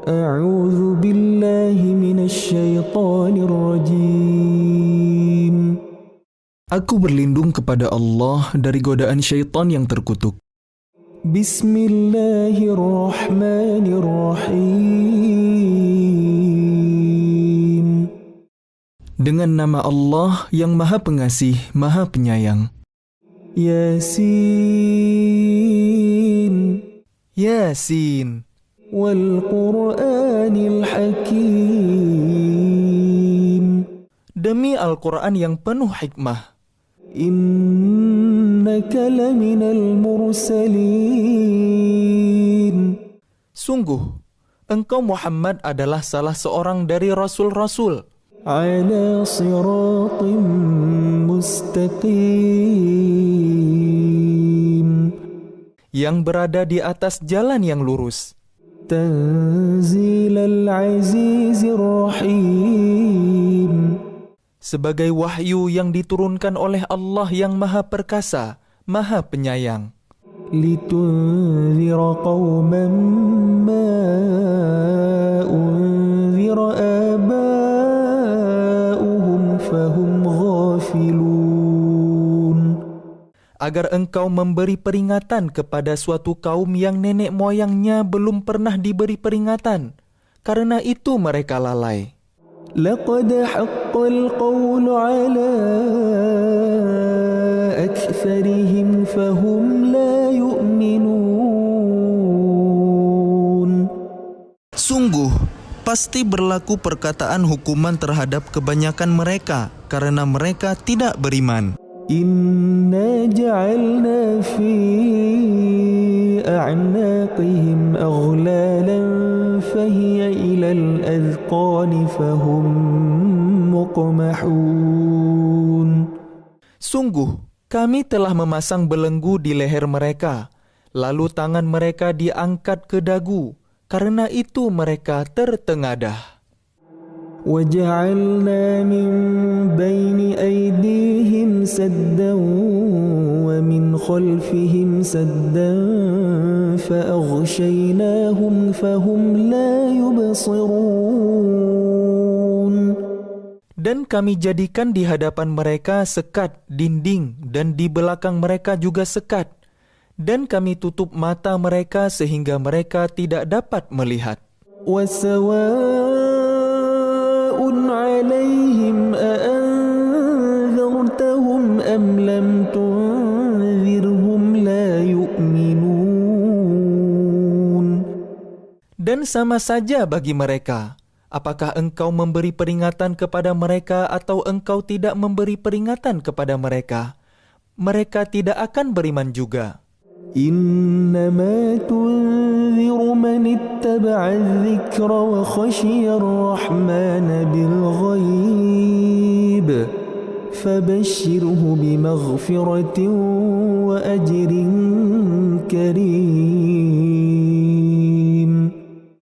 أعوذ بالله من الشيطان الرجيم. Aku berlindung kepada Allah dari godaan syaitan yang terkutuk. Bismillahirrahmanirrahim. Dengan nama Allah yang Maha Pengasih, Maha Penyayang. Yasin. Yasin. Wal Qur'anil Hakim. Demi Al-Quran yang penuh hikmah. Innaka laminal mursalin. Sungguh, engkau Muhammad adalah salah seorang dari rasul-rasul. Ala siratim mustaqim. Yang berada di atas jalan yang lurus. Tanzilal azizir rahim. Sebagai wahyu yang diturunkan oleh Allah yang Maha Perkasa, Maha Penyayang. Litunzira qawman ma unzira aba'uhum fahum ghafilun. Agar engkau memberi peringatan kepada suatu kaum yang nenek moyangnya belum pernah diberi peringatan. Karena itu mereka lalai. Laqad haqqal qawlu ala aktharihim fahum la yu'minun. Sungguh, pasti berlaku perkataan hukuman terhadap kebanyakan mereka karena mereka tidak beriman. Inna ja'alna fi a'naqihim aghlalan fahiya ilal adhqani fahum muqmahun. Sungguh, kami telah memasang belenggu di leher mereka, lalu tangan mereka diangkat ke dagu, karena itu mereka tertengadah. وَجَعَلْنَا مِنْ بَيْنِ أَيْدِيهِمْ سَدًّا وَمِنْ خَلْفِهِمْ سَدًّا فَأَغْشَيْنَاهُمْ فَهُمْ لَا يُبْصِرُونَ. Dan kami jadikan di hadapan mereka sekat, dinding, dan di belakang mereka juga sekat. Dan kami tutup mata mereka sehingga mereka tidak dapat melihat. عَلَيْهِمْ أَأَنذَرْتَهُمْ أَمْ لَمْ تُنذِرْهُمْ لَا يُؤْمِنُونَ. Dan sama saja bagi mereka, apakah engkau memberi peringatan kepada mereka atau engkau tidak memberi peringatan kepada mereka, mereka tidak akan beriman juga. إنما تنذر من اتبع الذكر وخشي الرحمن بالغيب فبشره بمغفرة وأجر كريم.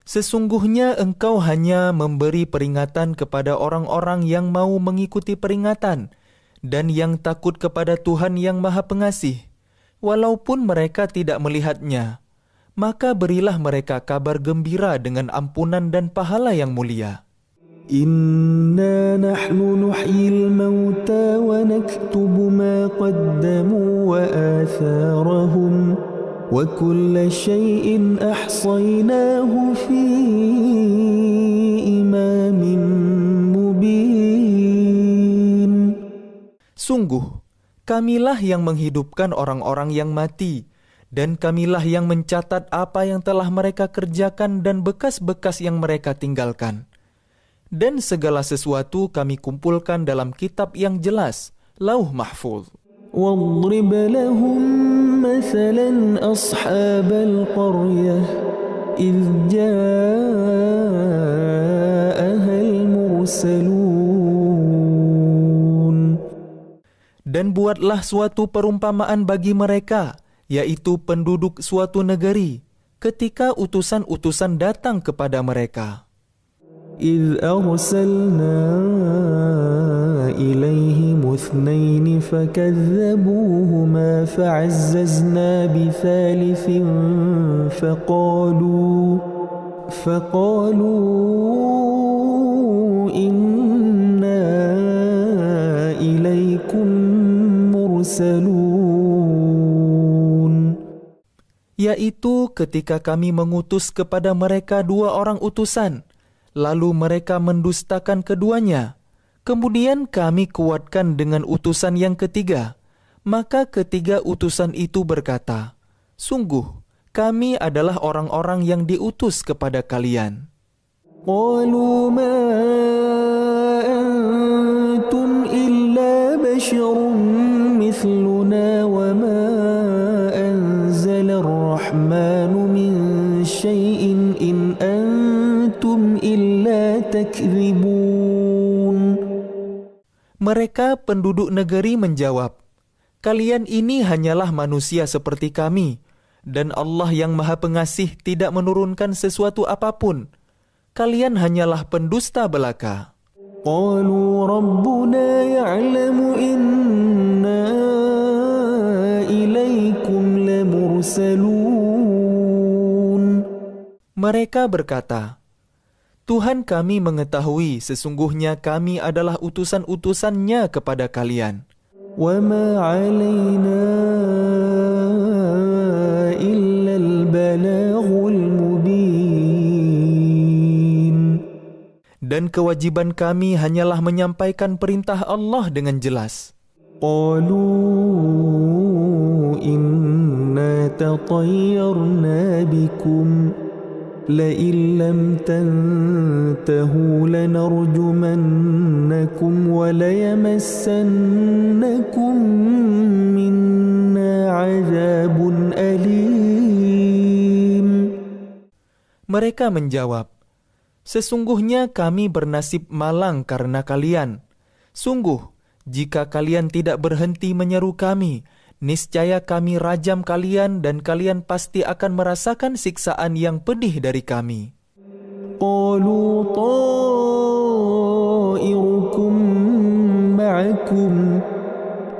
Sesungguhnya engkau hanya memberi peringatan kepada orang-orang yang mau mengikuti peringatan dan yang takut kepada Tuhan yang Maha Pengasih. Walaupun mereka tidak melihatnya, maka berilah mereka kabar gembira dengan ampunan dan pahala yang mulia. Inna nahnu nuhyil mauta wa naktubu ma qaddamu wa atharahum wa kulla shay'in ahsaynahu fi imamin mubin. Sungguh, kamilah yang menghidupkan orang-orang yang mati, dan kamilah yang mencatat apa yang telah mereka kerjakan dan bekas-bekas yang mereka tinggalkan. Dan segala sesuatu kami kumpulkan dalam kitab yang jelas, Lauh Mahfuz. وَاضْرِبْ لَهُمْ مَثَلًا أَصْحَابَ الْقَرْيَةِ إِذْ جَاءَهَا الْمُرْسَلُونَ. Dan buatlah suatu perumpamaan bagi mereka, yaitu penduduk suatu negeri, ketika utusan-utusan datang kepada mereka. إِذْ أَرْسَلْنَا إِلَيْهِمُ اثْنَيْنِ فَكَذَّبُوهُمَا فَعَزَّزْنَا بِثَالِثٍ فقالوا إنا إليكم مرسلون. Yaitu ketika kami mengutus kepada mereka 2 orang utusan, lalu mereka mendustakan keduanya. Kemudian kami kuatkan dengan utusan yang ketiga. Maka ketiga utusan itu berkata, sungguh, kami adalah orang-orang yang diutus kepada kalian. قالوا ما أنتم إلا بشر مثلنا وما أنزل الرحمن من شيء إن أنتم إلا تكذبون. Mereka penduduk negeri menjawab, kalian ini hanyalah manusia seperti kami, dan Allah yang Maha Pengasih tidak menurunkan sesuatu apapun. Kalian hanyalah pendusta belaka. قالوا ربنا يعلم إنا إليكم لمرسلون. Mereka berkata, Tuhan kami mengetahui sesungguhnya kami adalah utusan-utusannya kepada kalian. وما علينا إلا البلاغ المبين. Dan kewajiban kami hanyalah menyampaikan perintah Allah dengan jelas. قالوا إنا تطيرنا بكم لئن لم تنتهوا لنرجمنكم وليمسنكم منا عذاب أليم. Mereka menjawab, sesungguhnya kami bernasib malang karena kalian. Sungguh, jika kalian tidak berhenti menyeru kami, niscaya kami rajam kalian dan kalian pasti akan merasakan siksaan yang pedih dari kami. قالوا طائركم معكم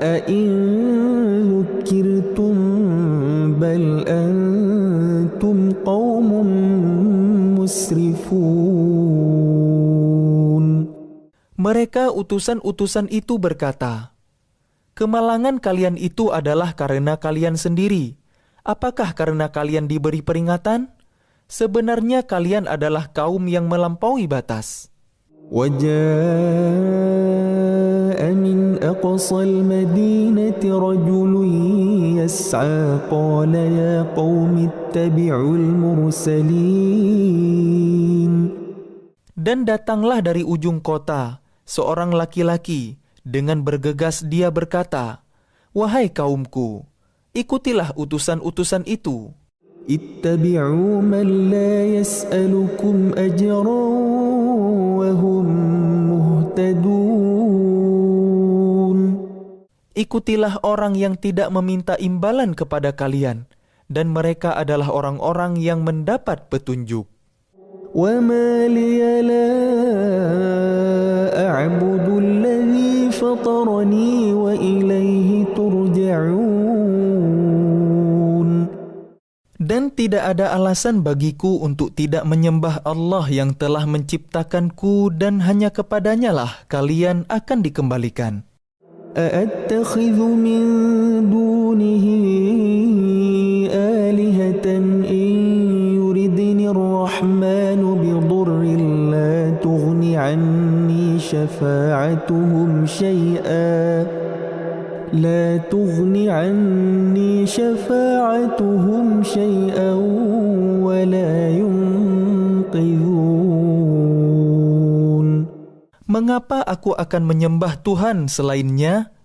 أئن ذكرتم بل أنتم قوم مسرفون. Mereka utusan-utusan itu berkata, kemalangan kalian itu adalah karena kalian sendiri. Apakah karena kalian diberi peringatan? Sebenarnya kalian adalah kaum yang melampaui batas. وجاء من أقصى المدينة رجل يسعى قال يا قوم اتبعوا المرسلين. Dan datanglah dari ujung kota seorang laki-laki. Dengan bergegas dia berkata, wahai kaumku, ikutilah utusan-utusan itu. اتبعوا من لا يسألكم أجرا وهم مهتدون. Ikutilah orang yang tidak meminta imbalan kepada kalian, dan mereka adalah orang-orang yang mendapat petunjuk. وما لي لا أعبد الذي فطرني وإليه ترجعون. Dan tidak ada alasan bagiku untuk tidak menyembah Allah yang telah menciptakanku dan hanya kepadanya lah kalian akan dikembalikan. أأتخذ من دونه آلهة إن يردني الرحمن بضر لا تغن عني شفاعتهم شيئا ولا ينقذون. Mengapa aku akan menyembah Tuhan selainnya?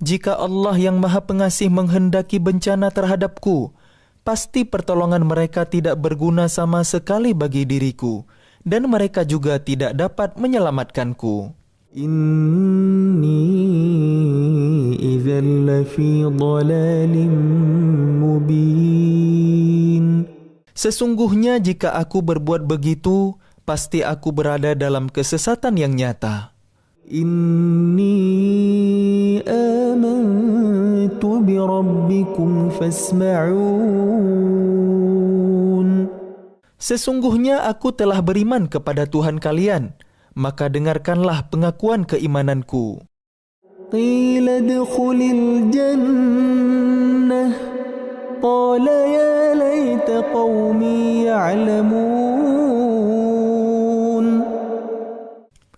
Jika Allah yang Maha Pengasih menghendaki bencana terhadapku, pasti pertolongan mereka tidak berguna sama sekali bagi diriku, dan mereka juga tidak dapat menyelamatkanku. Inni idzal lafi dhalalin mubin. Sesungguhnya jika aku berbuat begitu, pasti aku berada dalam kesesatan yang nyata. Inni amantu bi rabbikum fasma'un. Sesungguhnya aku telah beriman kepada Tuhan kalian, maka dengarkanlah pengakuan keimananku. قيل ادخل الجنة قال يا ليت قومي يعلمون.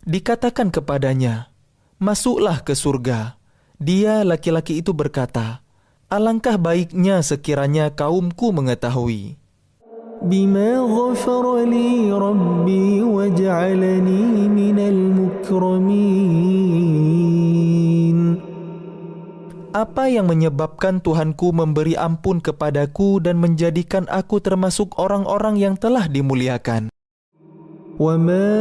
Dikatakan kepadanya, masuklah ke surga. Dia laki-laki itu berkata, alangkah baiknya sekiranya kaumku mengetahui. بما غفر لي ربي وجعلني من المكرمين. Apa yang menyebabkan Tuhanku memberi ampun kepadaku dan menjadikan aku termasuk orang-orang yang telah dimuliakan? وما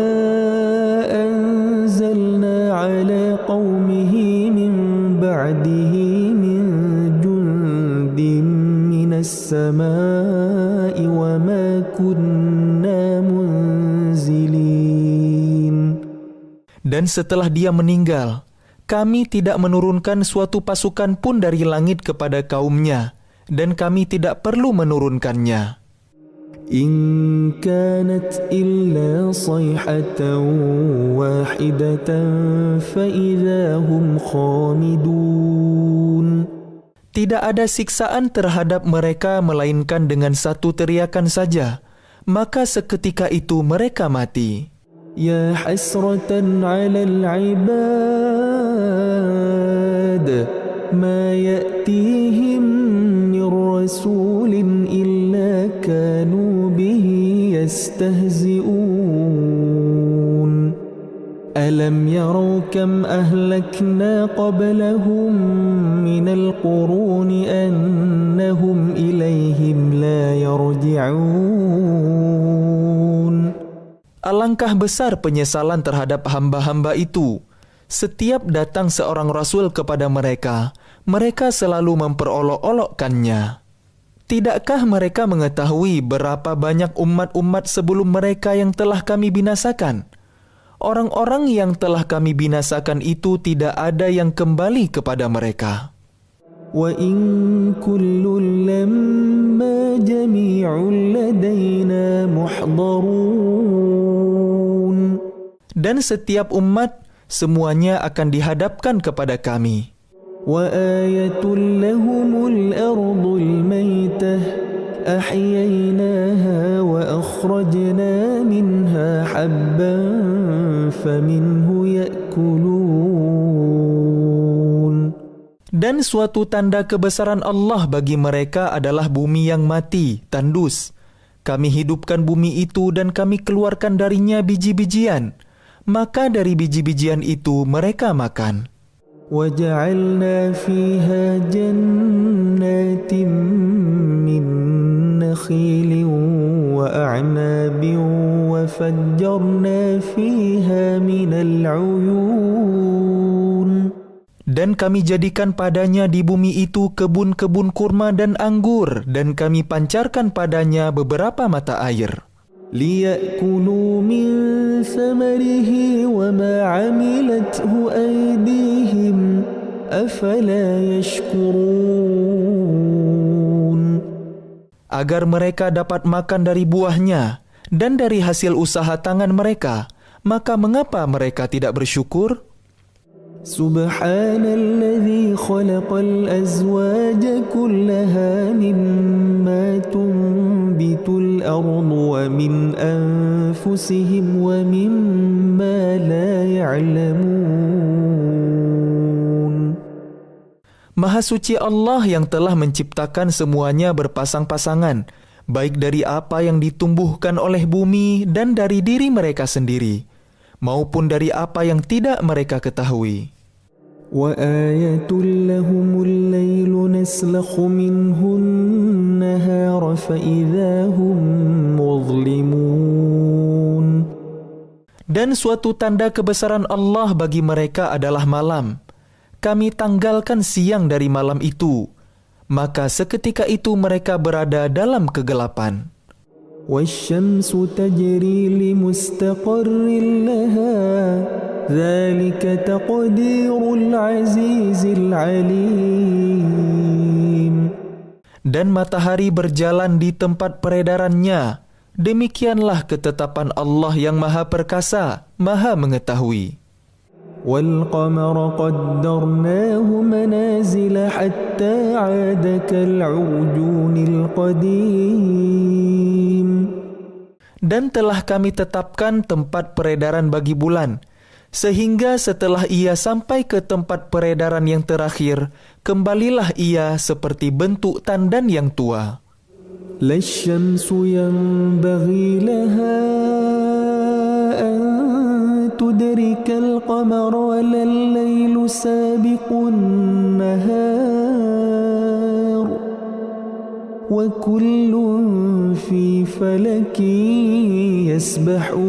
أنزلنا على قومه من بعده من جند من السماء وما كنا منزلين. Dan setelah dia meninggal, kami tidak menurunkan suatu pasukan pun dari langit kepada kaumnya, dan kami tidak perlu menurunkannya. إن كانت إلا صيحة واحدة فإذا هم خامدون. Tidak ada siksaan terhadap mereka melainkan dengan satu teriakan saja, maka seketika itu mereka mati. يا حسرة على العباد ما يأتيهم من رسول إلا كانوا به يستهزئون ألم يروا كم أهلكنا قبلهم من القرون أنهم إليهم لا يرجعون. Alangkah besar penyesalan terhadap hamba-hamba itu. Setiap datang seorang rasul kepada mereka, mereka selalu memperolok-olokkannya. Tidakkah mereka mengetahui berapa banyak umat-umat sebelum mereka yang telah kami binasakan? Orang-orang yang telah kami binasakan itu tidak ada yang kembali kepada mereka. وَإِن كُلٌّ لَّمَّا جَمِيعٌ لَّدَيْنَا مُحْضَرُونَ. Dan setiap umat, semuanya akan dihadapkan kepada kami. وَآيَةٌ لَّهُمُ الْأَرْضُ الْمَيْتَةُ أَحْيَيْنَاهَا وَأَخْرَجْنَا مِنْهَا حَبًّا فَمِنْهُ يَأْكُلُونَ. Dan suatu tanda kebesaran Allah bagi mereka adalah bumi yang mati, tandus. Kami hidupkan bumi itu dan kami keluarkan darinya biji-bijian. Maka dari biji-bijian itu mereka makan. وَجَعَلْنَا فِيهَا جَنَّاتٍ مِّن نَّخِيلٍ وَأَعْنَابٍ وَفَجَّرْنَا فِيهَا مِنَ الْعُيُونِ. Dan kami jadikan padanya di bumi itu kebun-kebun kurma dan anggur, dan kami pancarkan padanya beberapa mata air. لِيَأْكُلُوا مِنْ ثَمَرِهِ وَمَا عَمِلَتْهُ أَيْدِيهِمْ أَفَلَا يَشْكُرُونَ. Agar mereka dapat makan dari buahnya dan dari hasil usaha tangan mereka, maka mengapa mereka tidak bersyukur? سبحان الذي خلق الأزواج كلها مما تنبت الأرض ومن أنفسهم ومما لا يعلمون. Maha suci Allah yang telah menciptakan semuanya berpasang-pasangan, baik dari apa yang ditumbuhkan oleh bumi dan dari diri mereka sendiri, maupun dari apa yang tidak mereka ketahui. وَآيَةٌ لَهُمُ اللَّيْلُ نَسْلَخُ مِنْهُ النَّهَارَ فَإِذَا هُمْ مُظْلِمُونَ. Dan suatu tanda kebesaran Allah bagi mereka adalah malam. Kami tanggalkan siang dari malam itu, maka seketika itu mereka berada dalam kegelapan. وَالشَّمْسُ تَجْرِي لِمُسْتَقَرٍّ لَهَا ذَلِكَ تَقْدِيرُ الْعَزِيزِ الْعَلِيمِ. Dan matahari berjalan di tempat peredarannya. Demikianlah ketetapan Allah yang Maha Perkasa, Maha Mengetahui. وَالْقَمَرَ قَدَّرْنَاهُ مَنَازِلَ حَتَّى عَادَ كَالْعُرْجُونِ الْقَدِيمِ. Dan telah kami tetapkan tempat peredaran bagi bulan, sehingga setelah ia sampai ke tempat peredaran yang terakhir, kembalilah ia seperti bentuk tandan yang tua. لَا الشَّمْسُ يَنبَغِي لَهَا أَن تُدْرِكَ الْقَمَرَ وَلَا اللَّيْلُ سَابِقُ النَّهَارِ وَكُلٌّ فِي فَلَكٍ يَسْبَحُونَ.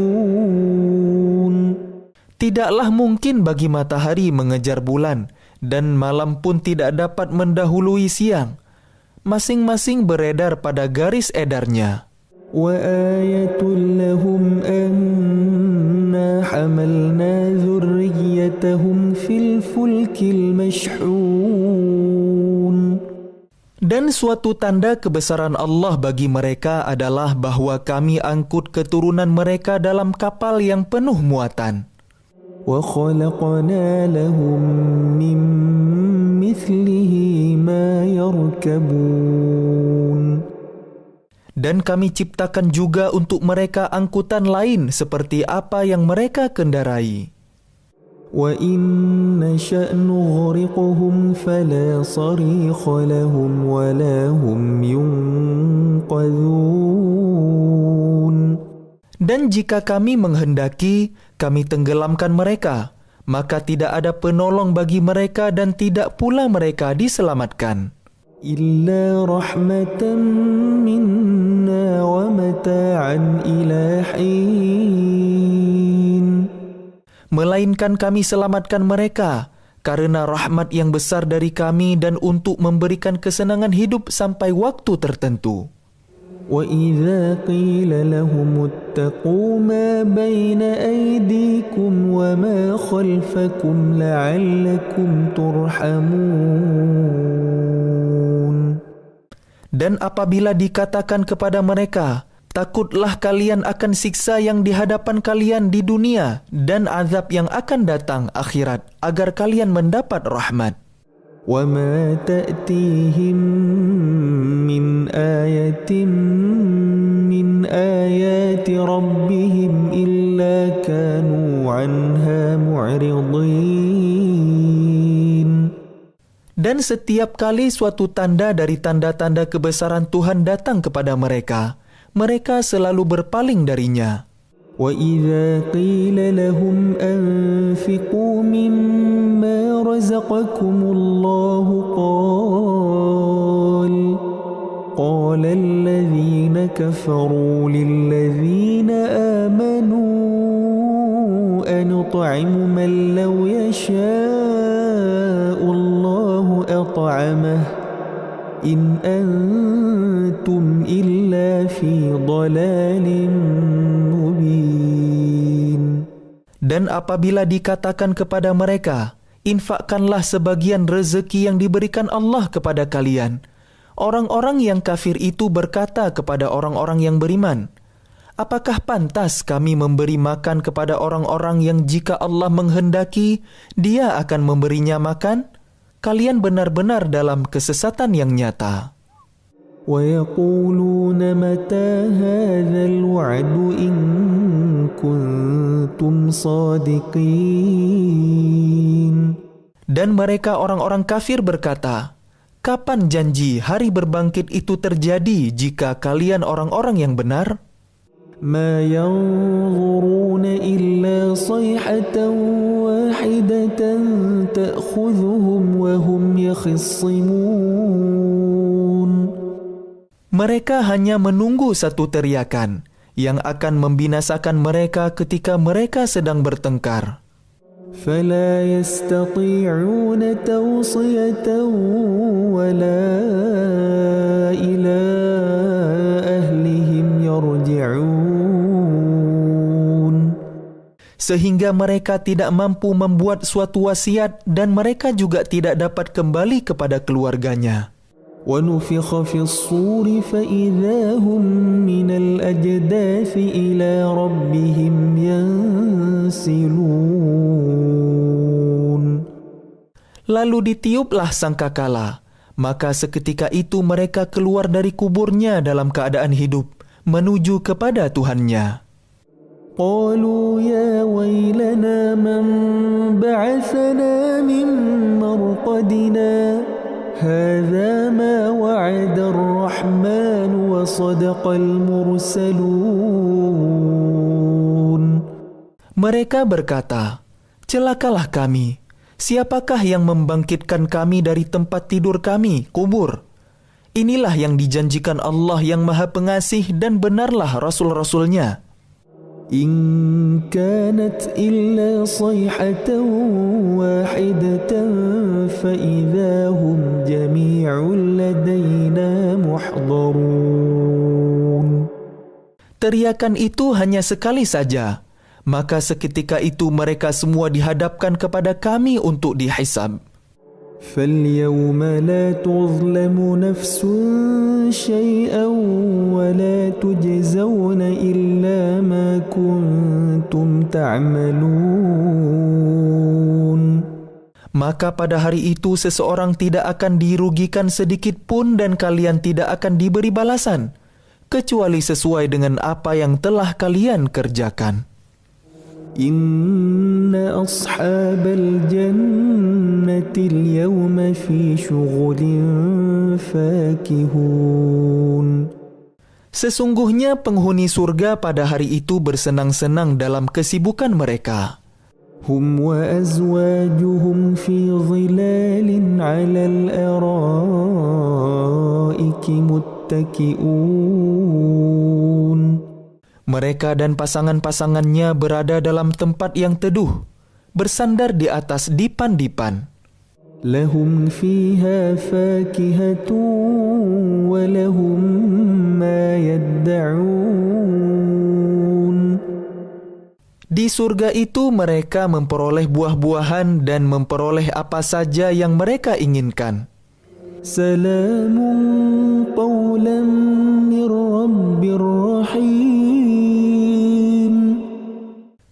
Tidaklah mungkin bagi matahari mengejar bulan, dan malam pun tidak dapat mendahului siang. Masing-masing beredar pada garis edarnya. وَآيَةٌ لَهُمْ أَنَّا حَمَلْنَا ذُرِّيَّتَهُمْ فِي الْفُلْكِ الْمَشْحُونِ. Dan suatu tanda kebesaran Allah bagi mereka adalah bahwa kami angkut keturunan mereka dalam kapal yang penuh muatan. وَخَلَقْنَا لَهُم مِّن مِّثْلِهِ مَا يَرْكَبُونَ. Dan kami ciptakan juga untuk mereka angkutan lain seperti apa yang mereka kendarai. وَإِن نَّشَأْ نُغْرِقْهُمْ فَلَا صَرِيخَ لَهُمْ وَلَا هُمْ يُنقَذُونَ. Dan jika kami menghendaki, kami tenggelamkan mereka, maka tidak ada penolong bagi mereka dan tidak pula mereka diselamatkan. إِلَّا رَحْمَةً مِنَّا وَمَتَاعًا إِلَى حِينٍ. Melainkan kami selamatkan mereka karena rahmat yang besar dari kami dan untuk memberikan kesenangan hidup sampai waktu tertentu. وَإِذَا قِيلَ لَهُمُ اتَّقُوا مَا بَيْنَ أَيْدِيكُمْ وَمَا خَلْفَكُمْ لَعَلَّكُمْ تُرْحَمُونَ. Dan apabila dikatakan kepada mereka, takutlah kalian akan siksa yang di hadapan kalian di dunia dan azab yang akan datang akhirat, agar kalian mendapat rahmat. وَمَا تَأْتِيهِمْ مِنْ آيَةٍ مِنْ آيَاتِ رَبِّهِمْ إِلَّا كَانُوا عَنْهَا مُعْرِضِينَ. Dan setiap kali suatu tanda dari tanda-tanda kebesaran Tuhan datang kepada mereka, mereka selalu berpaling darinya. وَإِذَا قِيلَ لَهُمْ أَنفِقُوا مِمَّا رَزَقَكُمُ اللَّهُ قَالَ الَّذِينَ كَفَرُوا لِلَّذِينَ آمَنُوا أَنُطْعِمُ مَن لَّوْ يَشَاءُ اللَّهُ أَطْعَمَهُ إِنْ أَنْتُمْ إِلَّا فِي ضَلَالٍ مُبِينٍ. Dan apabila dikatakan kepada mereka, infakkanlah sebagian rezeki yang diberikan Allah kepada kalian, orang-orang yang kafir itu berkata kepada orang-orang yang beriman, apakah pantas kami memberi makan kepada orang-orang yang jika Allah menghendaki, Dia akan memberinya makan? Kalian benar-benar dalam kesesatan yang nyata. وَيَقُولُونَ مَتَى هَذَا الْوَعْدُ إِن كُنتُمْ صَادِقِينَ. Dan mereka orang-orang kafir berkata, kapan janji hari berbangkit itu terjadi jika kalian orang-orang yang benar? مَا يَنظُرُونَ إِلَّا صَيْحَةً وَاحِدَةً تَأْخُذُهُمْ وَهُمْ يَخِصِّمُونَ. Mereka hanya menunggu satu teriakan yang akan membinasakan mereka ketika mereka sedang bertengkar. فَلَا يَسْتَطِيعُونَ تَوْصِيَةً وَلَا إِلَى أَهْلِهِمْ يَرْجِعُونَ. Sehingga mereka tidak mampu membuat suatu wasiat dan mereka juga tidak dapat kembali kepada keluarganya. ونفخ في الصور فإذا هم من الأجداث إلى ربهم ينسلون. Lalu ditiuplah sangkakala, maka seketika itu mereka keluar dari kuburnya dalam keadaan hidup, menuju kepada Tuhannya. قالوا يا ويلنا من بعثنا من مرقدنا هذا ما وعد الرحمن وصدق المرسلون. Mereka berkata, celakalah kami. Siapakah yang membangkitkan kami dari tempat tidur kami, kubur? Inilah yang dijanjikan Allah yang Maha Pengasih dan benarlah Rasul-Rasulnya. إن كانت إلا صيحة واحدة فإذا هم جميع لدينا محضرون. Teriakan itu hanya sekali saja, maka seketika itu mereka semua dihadapkan kepada kami untuk dihisab. فاليوم لا تظلم نفس شيئا ولا تجزون إلا ما كنتم تعملون. Maka pada hari itu seseorang tidak akan dirugikan sedikit pun dan kalian tidak akan diberi balasan, kecuali sesuai dengan apa yang telah kalian kerjakan. Inna ashabal jannati al-yawma fi syughulin fakihun. Sesungguhnya penghuni surga pada hari itu bersenang-senang dalam kesibukan mereka. Hum wa azwajuhum fi dhilalin 'alal araiki muttaki'un. Mereka dan pasangan-pasangannya berada dalam tempat yang teduh, bersandar di atas dipan-dipan. Lahum fiha fakihatun wa lahum ma yadda'un. Di surga itu mereka memperoleh buah-buahan dan memperoleh apa saja yang mereka inginkan. Salamun qawlan min rabbir rahim.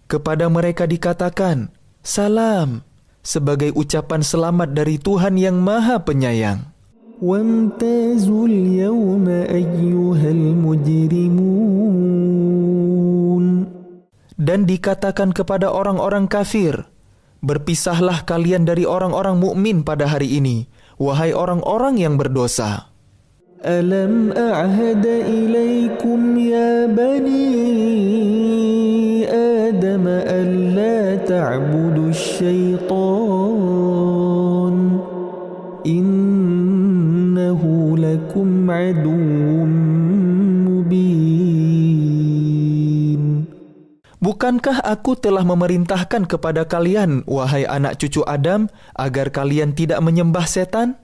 Kepada mereka dikatakan, salam, sebagai ucapan selamat dari Tuhan yang Maha Penyayang. Wamtazul yawma ayyuhal mujrimun. Dan dikatakan kepada orang-orang kafir, berpisahlah kalian dari orang-orang mukmin pada hari ini, wahai orang-orang yang berdosa. Alam a'hada ilaikum ya bani Adam an la ta'budu syaitan innahu lakum aduwwum mubin. Bukankah aku telah memerintahkan kepada kalian, wahai anak cucu Adam, agar kalian tidak menyembah setan?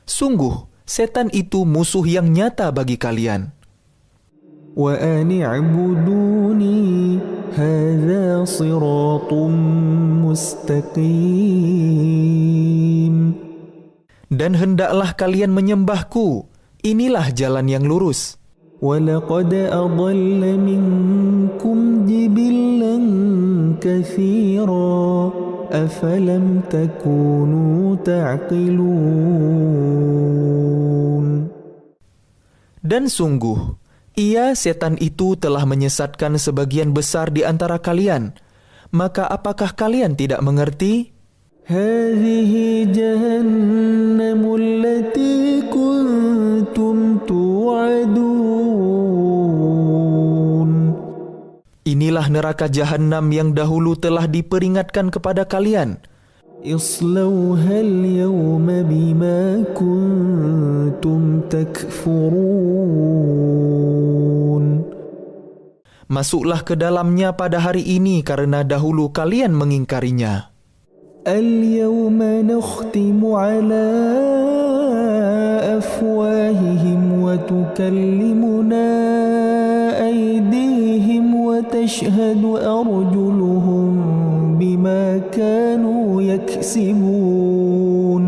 Sungguh, setan itu musuh yang nyata bagi kalian. Wa ani'buduni hadza siratun mustaqim. Dan hendaklah kalian menyembahku, inilah jalan yang lurus. وَلَقَدْ أَضَلَّ مِنْكُمْ جِبِلًّا كَثِيرًا أَفَلَمْ تَكُونُوا تَعْقِلُونَ. Dan sungguh, ia setan itu telah menyesatkan sebagian besar di antara kalian. Maka apakah kalian tidak mengerti? هَذِهِ جَهَنَّمُ الَّتِي كُنْتُمْ تُوعَدُونَ. Inilah neraka jahanam yang dahulu telah diperingatkan kepada kalian. اصلوها اليوم بما كنتم تكفرون. Masuklah ke dalamnya pada hari ini karena dahulu kalian mengingkarinya. اليوم نختم على أفواههم وتكلمنا أيديهم وتشهد أرجلهم بما كانوا يكسبون.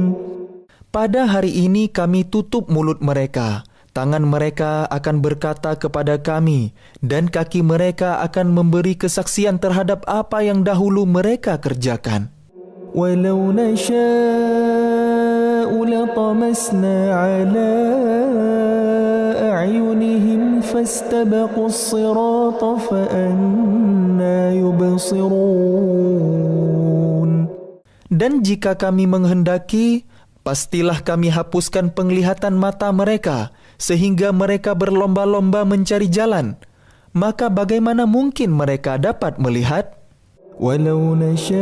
Pada hari ini kami tutup mulut mereka, tangan mereka akan berkata kepada kami, dan kaki mereka akan memberi kesaksian terhadap apa yang dahulu mereka kerjakan. ولو نشاء لطمسنا على أعينهم فاستبقوا الصراط فأنى يبصرون. Dan jika kami menghendaki, pastilah kami hapuskan penglihatan mata mereka, sehingga mereka berlomba-lomba mencari jalan. Maka bagaimana mungkin mereka dapat melihat? ولو نشاء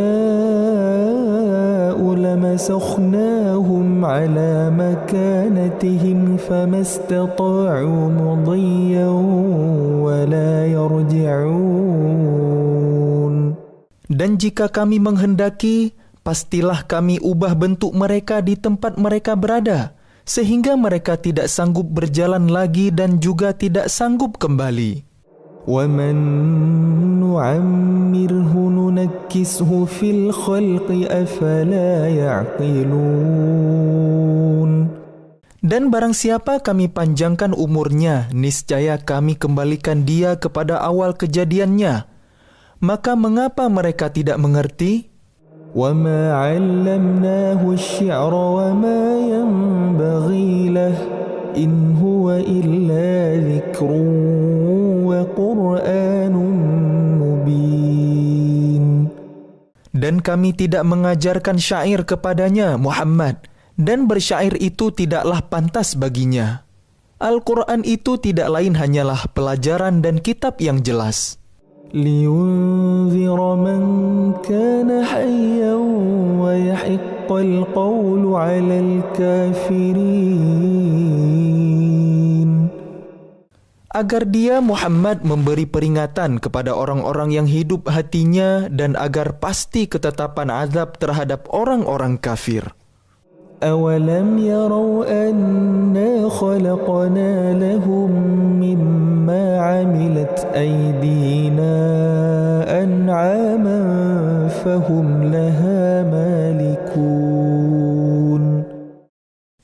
لمسخناهم على مكانتهم فما استطاعوا مضيا ولا يرجعون. Dan jika kami menghendaki, pastilah kami ubah bentuk mereka di tempat mereka berada, sehingga mereka tidak sanggup berjalan lagi dan juga tidak sanggup kembali. وَمَن نُعَمِّرْهُ نُنَكِّسْهُ فِي الْخَلْقِ أَفَلَا يَعْقِلُونَ. Dan barang siapa kami panjangkan umurnya, niscaya kami kembalikan dia kepada awal kejadiannya. Maka mengapa mereka tidak mengerti? وَمَا عَلَّمْنَاهُ الشِّعْرَ وَمَا يَنبَغِي لَهُ إِنْ هُوَ إِلَّا ذِكْرٌ وَقُرْآنٌ مُبِينٌ. Dan kami tidak mengajarkan syair kepadanya, Muhammad, dan bersyair itu tidaklah pantas baginya. Al-Quran itu tidak lain hanyalah pelajaran dan kitab yang jelas. لِيُنذِرَ مَنْ كَانَ حَيًّا وَيَحِقَّ الْقَوْلُ عَلَى الْكَافِرِينَ. Agar dia Muhammad memberi peringatan kepada orang-orang yang hidup hatinya dan agar pasti ketetapan azab terhadap orang-orang kafir. أَوَلَمْ يَرَوْا أَنَّا خَلَقْنَا لَهُم مِّمَّا عَمِلَتْ أَيْدِينَا أَنْعَامًا فَهُمْ لَهَا مَالِكُونَ.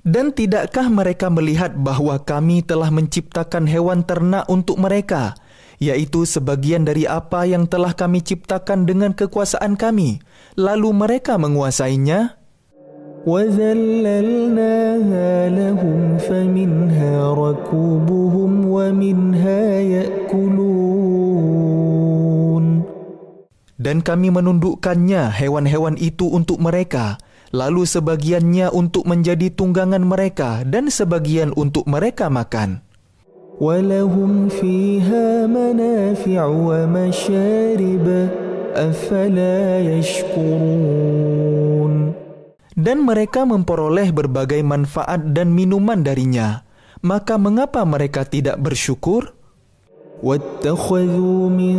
Dan tidakkah mereka melihat bahwa kami telah menciptakan hewan ternak untuk mereka, yaitu sebagian dari apa yang telah kami ciptakan dengan kekuasaan kami, lalu mereka menguasainya? وَذَلَّلْنَاهَا لَهُمْ فَمِنْهَا رَكُوبُهُمْ وَمِنْهَا يَأْكُلُونَ. Dan kami menundukkannya hewan-hewan itu untuk mereka, lalu sebagiannya untuk menjadi tunggangan mereka dan sebagian untuk mereka makan. وَلَهُمْ فِيهَا مَنَافِعُ وَمَشَارِبَ أَفَلَا يَشْكُرُونَ. Dan mereka memperoleh berbagai manfaat dan minuman darinya. Maka mengapa mereka tidak bersyukur? وَاتَّخَذُوا مِن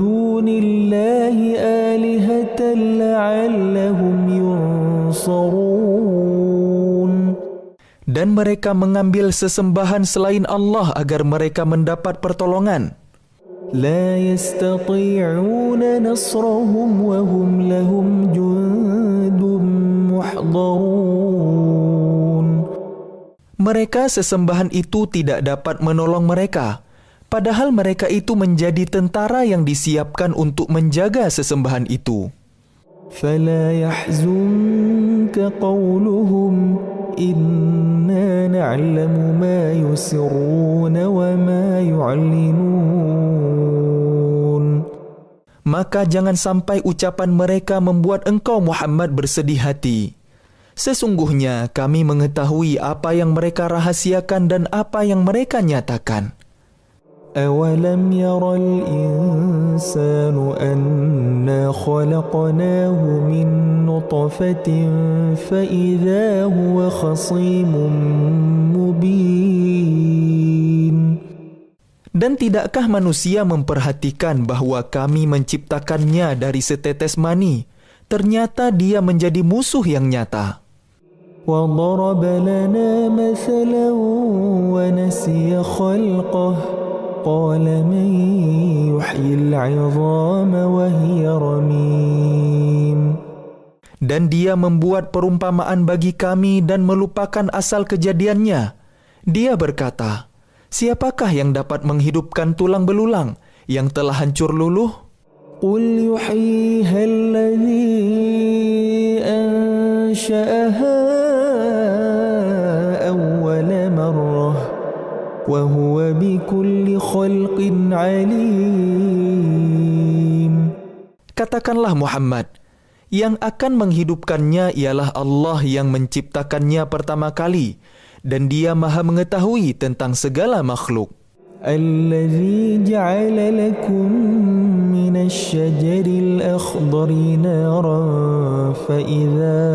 دُونِ اللَّهِ آلِهَةً لَعَلَّهُمْ يُنصَرُونَ. Dan mereka mengambil sesembahan selain Allah agar mereka mendapat pertolongan. لَا يَسْتَطِيعُونَ نَصْرَهُمْ وَهُمْ لَهُمْ جُندٌ مُحْضَرُونَ. Mereka sesembahan itu tidak dapat menolong mereka, padahal mereka itu menjadi tentara yang disiapkan untuk menjaga sesembahan itu. فَلَا يَحْزُنكَ قَوْلُهُمْ إِنَّا نَعْلَمُ مَا يُسِرُّونَ وَمَا يُعْلِنُونَ. Maka jangan sampai ucapan mereka membuat engkau Muhammad bersedih hati. Sesungguhnya kami mengetahui apa yang mereka rahasiakan dan apa yang mereka nyatakan. أَوَلَمْ يَرَ الْإِنسَانُ أَنَّا خَلَقْنَاهُ مِنْ نُطْفَةٍ فَإِذَا هُوَ خَصِيمٌ مُبِينٌ. Dan tidakkah manusia memperhatikan bahwa kami menciptakannya dari setetes mani? Ternyata dia menjadi musuh yang nyata. وَضَرَبَ لَنَا مَثَلًا وَنَسِيَ خَلْقَهُ قَالَ مَنْ يُحْيِي الْعِظَامَ وَهِيَ رَمِيمٌ. Dan dia membuat perumpamaan bagi kami dan melupakan asal kejadiannya. Dia berkata, siapakah yang dapat menghidupkan tulang belulang yang telah hancur luluh? قل يحييها الذي أنشأها أول مرة وهو بكل خلق عليم. Katakanlah Muhammad, yang akan menghidupkannya ialah Allah yang menciptakannya pertama kali, dan dia maha mengetahui tentang segala makhluk. الذي جعل لكم من الشجر الأخضر نارا فإذا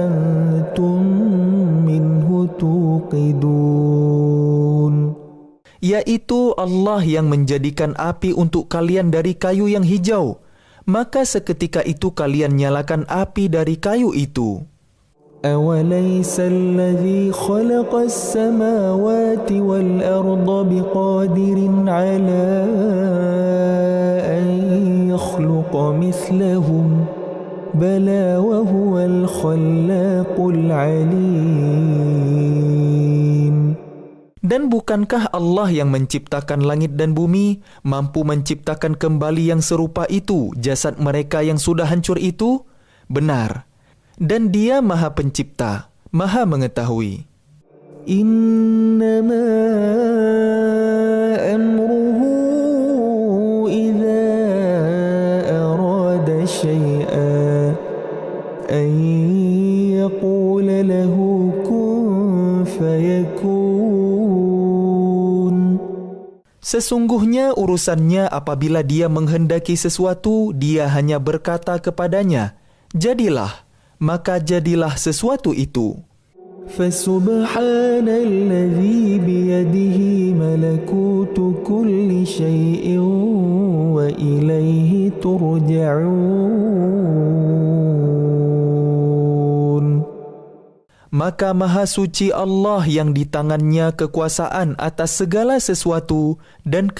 أنتم منه توقدون. Yaitu Allah yang menjadikan api untuk kalian dari kayu yang hijau, maka seketika itu kalian nyalakan api dari kayu itu. أوليس الذي خلق السماوات والأرض بقادر على أن يخلق مثلهم بلى وهو الخلاق العليم. Dan bukankah Allah yang menciptakan langit dan bumi mampu menciptakan kembali yang serupa itu jasad mereka yang sudah hancur itu? Benar. Dan dia maha pencipta, maha mengetahui. إنما أمره إذا أراد شيئا أن يقول له كن فيكون. Sesungguhnya urusannya apabila dia menghendaki sesuatu, dia hanya berkata kepadanya, jadilah, maka jadilah sesuatu itu. فسبحان الذي بيده ملكوت كل شيء وإليه ترجعون. Maka maha suci Allah yang di tangannya kekuasaan atas segala sesuatu dan